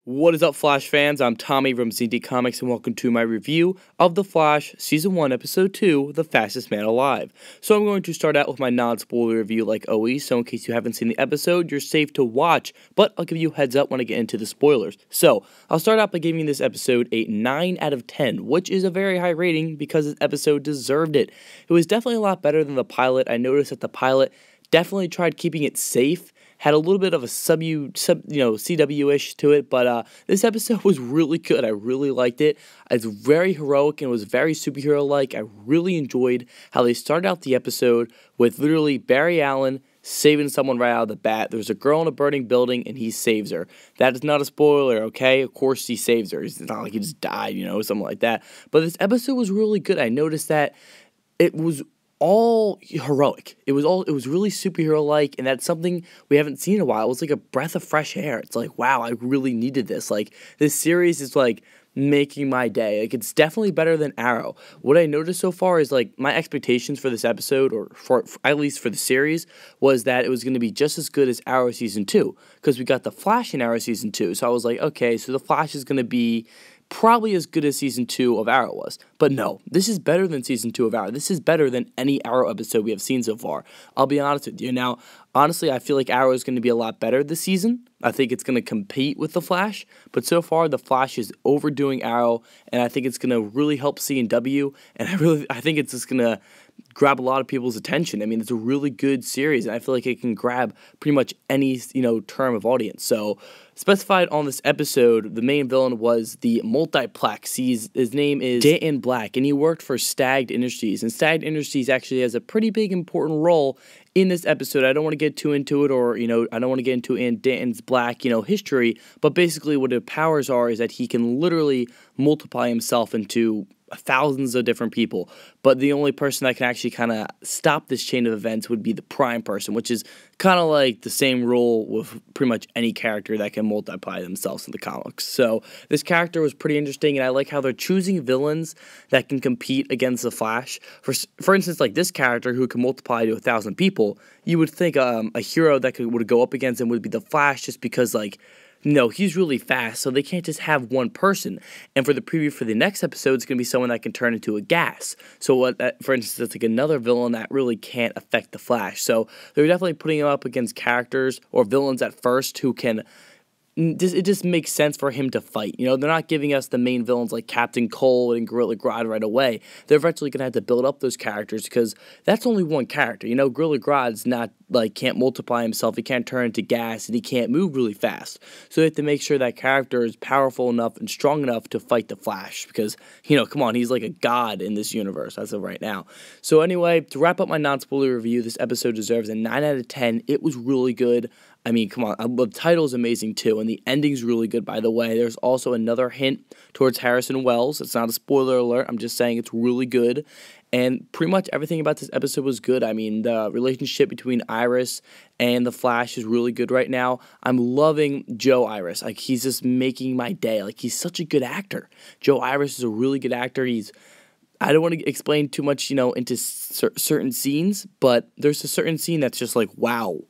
What is up, Flash fans? I'm Tommy from ZD Comics, and welcome to my review of The Flash, Season 1, Episode 2, The Fastest Man Alive. So I'm going to start out with my non-spoiler review like always, so in case you haven't seen the episode, you're safe to watch, but I'll give you a heads up when I get into the spoilers. So, I'll start out by giving this episode a 9 out of 10, which is a very high rating because this episode deserved it. It was definitely a lot better than the pilot. I noticed that the pilot definitely tried keeping it safe, had a little bit of a CW-ish to it, but this episode was really good. I really liked it. It's very heroic and was very superhero-like. I really enjoyed how they started out the episode with literally Barry Allen saving someone right out of the bat. There's a girl in a burning building, and he saves her. That is not a spoiler, okay? Of course he saves her. It's not like he just died, something like that. But this episode was really good. I noticed that it was all heroic. It was really superhero-like, and that's something we haven't seen in a while. It was like a breath of fresh air. It's like, wow, I really needed this. Like, this series is like making my day. Like, it's definitely better than Arrow. What I noticed so far is like my expectations for this episode, or for at least for the series, was that it was going to be just as good as Arrow Season 2, because we got the Flash in Arrow Season 2. So I was like, okay, so the Flash is going to be probably as good as Season 2 of Arrow was. But no, this is better than Season 2 of Arrow. This is better than any Arrow episode we have seen so far. I'll be honest with you. Now, honestly, I feel like Arrow is going to be a lot better this season. I think it's going to compete with The Flash. But so far, The Flash is overdoing Arrow, and I think it's going to really help C&W, and I think it's just going to grab a lot of people's attention. I mean, it's a really good series, and I feel like it can grab pretty much any, term of audience. So, specified on this episode, the main villain was the Multiplex. His name is Danton Black, and he worked for Stagg Industries. And Stagg Industries actually has a pretty big important role in this episode. I don't want to get too into it, or, I don't want to get into Danton's Black, history, but basically what his powers are is that he can literally multiply himself into thousands of different people, but the only person that can actually kind of stop this chain of events would be the prime person, which is kind of like the same rule with pretty much any character that can multiply themselves in the comics. So this character was pretty interesting, and I like how they're choosing villains that can compete against the Flash. For instance, like this character who can multiply to 1,000 people, you would think a hero that would go up against him would be the Flash, just because no, he's really fast, so they can't just have one person. And for the preview for the next episode, it's going to be someone that can turn into a gas. So, for instance, it's like another villain that really can't affect the Flash. So they're definitely putting him up against characters or villains at first who can. It just makes sense for him to fight. They're not giving us the main villains like Captain Cold and Gorilla Grodd right away. They're eventually going to have to build up those characters, because that's only one character. Gorilla Grodd's not, can't multiply himself. He can't turn into gas, and he can't move really fast. So they have to make sure that character is powerful enough and strong enough to fight the Flash, because, come on, he's like a god in this universe as of right now. So anyway, to wrap up my non-spoiler review, this episode deserves a 9 out of 10. It was really good. I mean, come on, the title's amazing too, and the ending's really good, by the way. There's also another hint towards Harrison Wells. It's not a spoiler alert. I'm just saying it's really good, and pretty much everything about this episode was good. I mean, the relationship between Iris and the Flash is really good right now. I'm loving Joe Iris. He's just making my day. He's such a good actor. Joe Iris is a really good actor. I don't want to explain too much, into certain scenes, but there's a certain scene that's just like, wow.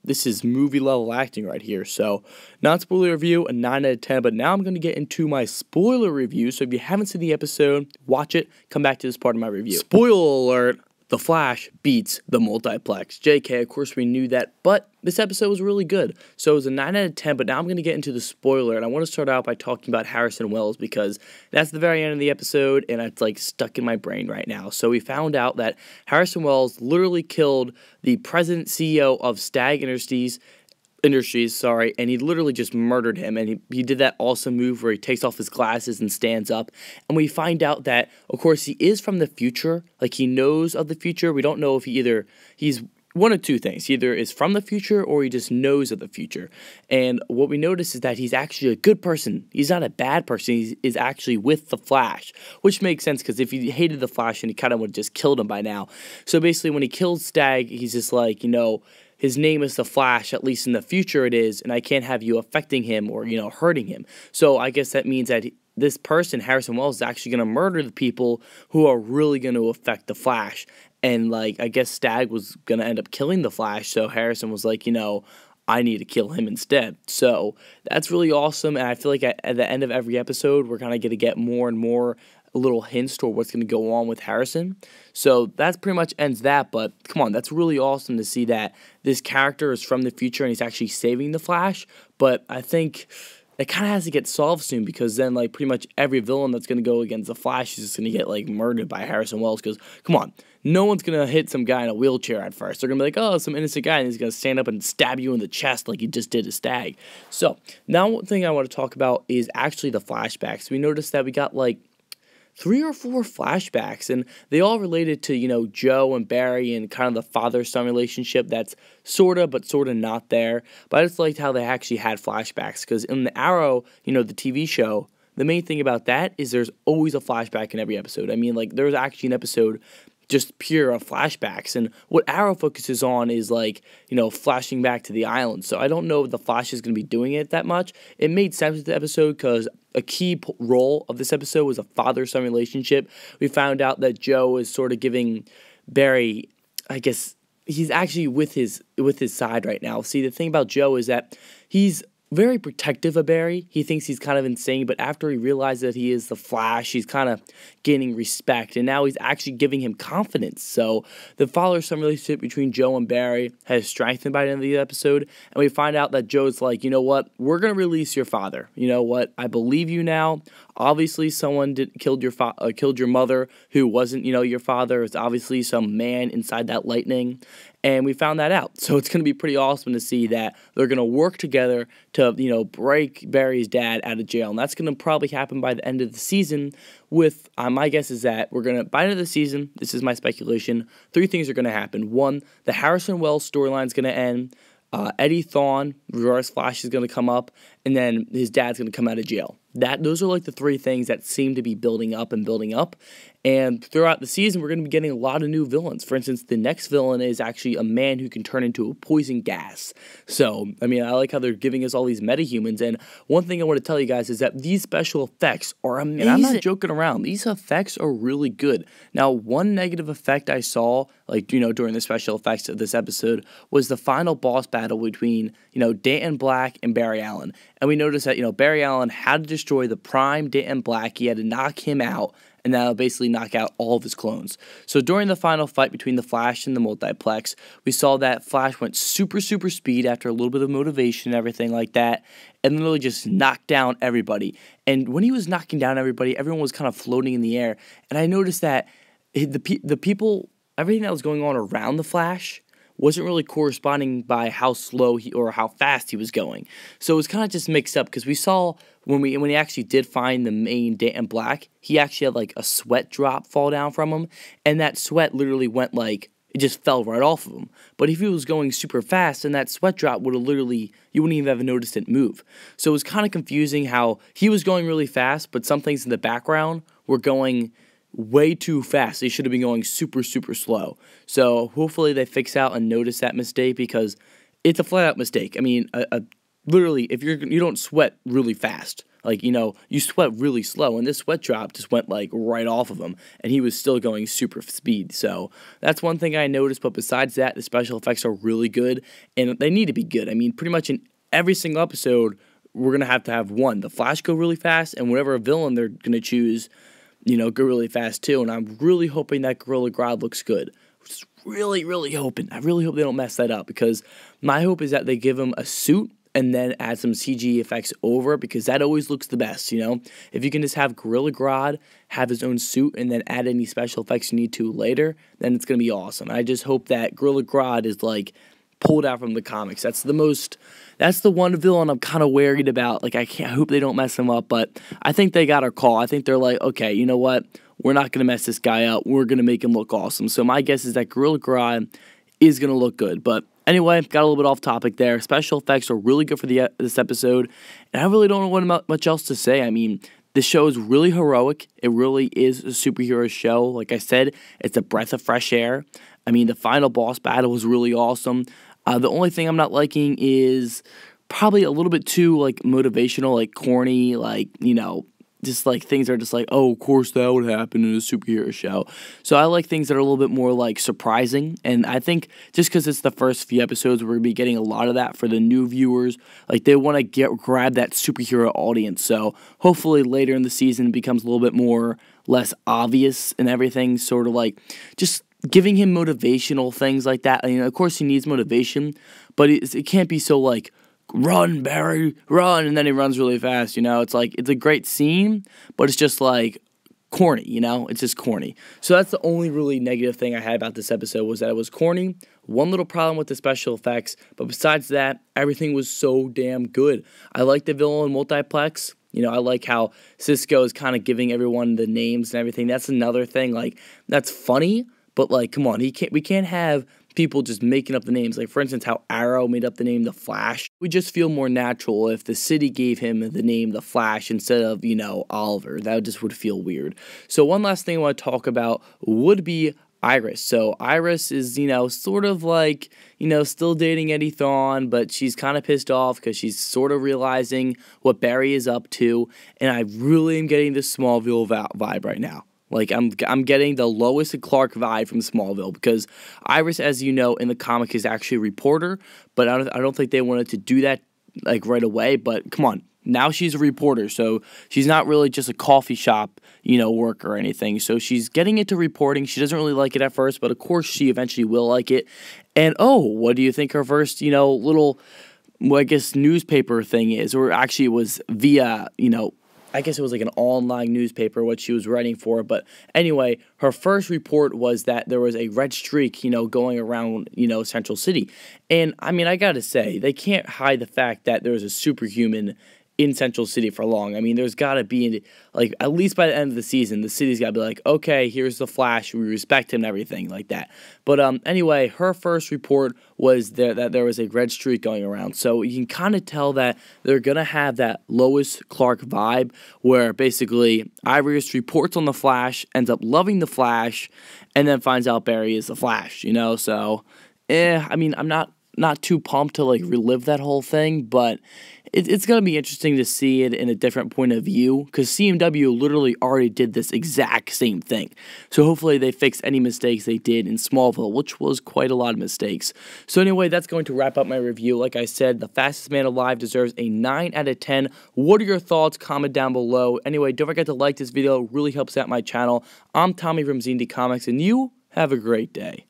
This is movie-level acting right here. So, non-spoiler review, a 9 out of 10. But now I'm going to get into my spoiler review. So if you haven't seen the episode, watch it. Come back to this part of my review. Spoiler alert. The Flash beats the Multiplex. JK, of course we knew that, but this episode was really good. So it was a 9 out of 10, but now I'm going to get into the spoiler, and I want to start out by talking about Harrison Wells, because that's the very end of the episode, and it's stuck in my brain right now. So we found out that Harrison Wells literally killed the president CEO of Stagg Industries, and he literally just murdered him, and he did that awesome move where he takes off his glasses and stands up, and we find out that, of course, he is from the future. He knows of the future. We don't know if he's one of two things. He either is from the future, or he just knows of the future. And what we notice is that he's actually a good person. He's not a bad person. He is actually with the Flash, which makes sense, because if he hated the Flash, then he kind of would have just killed him by now. So basically, when he killed Stagg, he's just like, his name is the Flash, at least in the future it is, and I can't have you affecting him or, hurting him. So I guess that means that this person, Harrison Wells, is actually going to murder the people who are really going to affect the Flash. And, I guess Stagg was going to end up killing the Flash, so Harrison was like, I need to kill him instead. So that's really awesome, and I feel like at the end of every episode, we're kind of going to get more and more little hints toward what's going to go on with Harrison. So that's pretty much ends that, but come on, that's really awesome to see that this character is from the future and he's actually saving the Flash, but I think it kind of has to get solved soon, because then, like, pretty much every villain that's going to go against the Flash is just going to get, like, murdered by Harrison Wells, because, come on, no one's going to hit some guy in a wheelchair at first. They're going to be like, oh, some innocent guy, and he's going to stand up and stab you in the chest like he just did a Stag. So, now one thing I want to talk about is actually the flashbacks. We noticed that we got, like, 3 or 4 flashbacks, and they all related to, you know, Joe and Barry and kind of the father-son relationship that's sort of not there. But I just liked how they actually had flashbacks, because in the Arrow, you know, the TV show, the main thing about that is there's always a flashback in every episode. I mean, like, there's actually an episode just pure of flashbacks, and what Arrow focuses on is, like, you know, flashing back to the island. So I don't know if the Flash is going to be doing it that much. It made sense with the episode, because a key role of this episode was a father-son relationship. We found out that Joe is sort of giving Barry, I guess, he's actually with his side right now. See, the thing about Joe is that he's very protective of Barry. He thinks he's kind of insane, but after he realizes that he is the Flash, he's kind of gaining respect, and now he's actually giving him confidence. So the father-son relationship between Joe and Barry has strengthened by the end of the episode, and we find out that Joe's like, you know what, we're going to release your father. You know what, I believe you now. Obviously, someone killed your mother who wasn't, you know, your father. It's obviously some man inside that lightning, and we found that out. So it's going to be pretty awesome to see that they're going to work together to, you know, break Barry's dad out of jail, and that's going to probably happen by the end of the season. With my guess is that we're going to, by the end of the season, this is my speculation, 3 things are going to happen. 1, the Harrison Wells storyline is going to end. Eddie Thawne, Reverse Flash, is going to come up, and then his dad's going to come out of jail. Those are like the 3 things that seem to be building up. And throughout the season, we're going to be getting a lot of new villains. For instance, the next villain is actually a man who can turn into a poison gas. So, I mean, I like how they're giving us all these metahumans. And one thing I want to tell you guys is that these special effects are amazing. And I'm not joking around. These effects are really good. Now, one negative effect I saw, like, you know, during the special effects of this episode was the final boss battle between, you know, Danton Black and Barry Allen. And we noticed that, you know, Barry Allen had to destroy the prime Danton Black. He had to knock him out, and that'll basically knock out all of his clones. So during the final fight between the Flash and the Multiplex, we saw that Flash went super speed after a little bit of motivation and everything like that, and literally just knocked down everybody. And when he was knocking down everybody, everyone was kind of floating in the air. And I noticed that the people, everything that was going on around the Flash wasn't really corresponding by how slow or how fast he was going. So it was kind of just mixed up, because we saw when he actually did find the main Danton Black, he actually had like a sweat drop fall down from him, and that sweat literally went like, it just fell right off of him. But if he was going super fast, then that sweat drop would have literally, you wouldn't even have noticed it move. So it was kind of confusing how he was going really fast, but some things in the background were going way too fast. They should have been going super slow. So hopefully they fix out and notice that mistake, because it's a flat out mistake. I mean, literally, if you don't sweat really fast, like, you know, you sweat really slow, and this sweat drop just went like right off of him, and he was still going super speed. So that's one thing I noticed. But besides that, the special effects are really good, and they need to be good. I mean, pretty much in every single episode, we're going to have one, the Flash go really fast, and whatever villain they're going to choose, you know, go really fast too. And I'm really hoping that Gorilla Grodd looks good. Just really hoping. I really hope they don't mess that up, because my hope is that they give him a suit and then add some CG effects over it, because that always looks the best, you know? If you can just have Gorilla Grodd have his own suit and then add any special effects you need to later, then it's going to be awesome. I just hope that Gorilla Grodd is like pulled out from the comics. That's the one villain I'm kind of worried about. Like, I hope they don't mess him up, but I think they got our call. I think they're like, okay, you know what? We're not going to mess this guy up. We're going to make him look awesome. So my guess is that Gorilla Grodd is going to look good. But anyway, got a little bit off topic there. Special effects are really good for this episode, and I really don't know what much else to say. I mean, the show is really heroic. It really is a superhero show. Like I said, it's a breath of fresh air. I mean, the final boss battle was really awesome. The only thing I'm not liking is probably a little bit too, like, motivational, like, corny, like, you know, just like things are just like, oh, of course that would happen in a superhero show. So I like things that are a little bit more like surprising, and I think just because it's the first few episodes, we're gonna be getting a lot of that for the new viewers. Like they want to grab that superhero audience. So hopefully later in the season it becomes a little bit more less obvious and everything, sort of like just giving him motivational things like that. I mean, of course he needs motivation, but it can't be so like, run, Barry, run, and then he runs really fast, It's like, it's a great scene, but it's just like corny, It's just corny. So that's the only really negative thing I had about this episode, was that it was corny. One little problem with the special effects, but besides that, everything was so damn good. I like the villain multiplex. I like how Cisco is kind of giving everyone the names and everything. That's another thing. Like, that's funny, but like, come on, we can't have people just making up the names. Like, for instance, how Arrow made up the name The Flash. We just feel more natural if the city gave him the name The Flash instead of, Oliver. That just would feel weird. So one last thing I want to talk about would be Iris. So Iris is, sort of like, still dating Eddie Thawne, but she's kind of pissed off because she's sort of realizing what Barry is up to, and I really am getting this Smallville vibe right now. Like, I'm getting the Lois and Clark vibe from Smallville, because Iris, as you know, in the comic is actually a reporter, but I don't think they wanted to do that, like, right away, but come on. Now she's a reporter, so she's not really just a coffee shop, worker or anything. So she's getting into reporting. She doesn't really like it at first, but of course she eventually will like it. And, oh, what do you think her first, little, I guess, newspaper thing is? Or actually it was via, I guess it was like an online newspaper, what she was writing for. But anyway, her first report was that there was a red streak, going around, Central City. And, I mean, I gotta say, they can't hide the fact that there was a superhuman in Central City for long. I mean, there's got to be, like, at least by the end of the season, the city's got to be like, okay, here's the Flash, we respect him and everything like that. But anyway, her first report was that there was a red streak going around. So you can kind of tell that they're going to have that Lois Clark vibe, where basically Iris reports on the Flash, ends up loving the Flash, and then finds out Barry is the Flash, So, I mean, I'm not too pumped to, like, relive that whole thing, but it's going to be interesting to see it in a different point of view, because CMW literally already did this exact same thing. So hopefully they fix any mistakes they did in Smallville, which was quite a lot of mistakes. So anyway, that's going to wrap up my review. Like I said, The Fastest Man Alive deserves a 9 out of 10. What are your thoughts? Comment down below. Anyway, don't forget to like this video. It really helps out my channel. I'm Tommy from Z&D Comics, and you have a great day.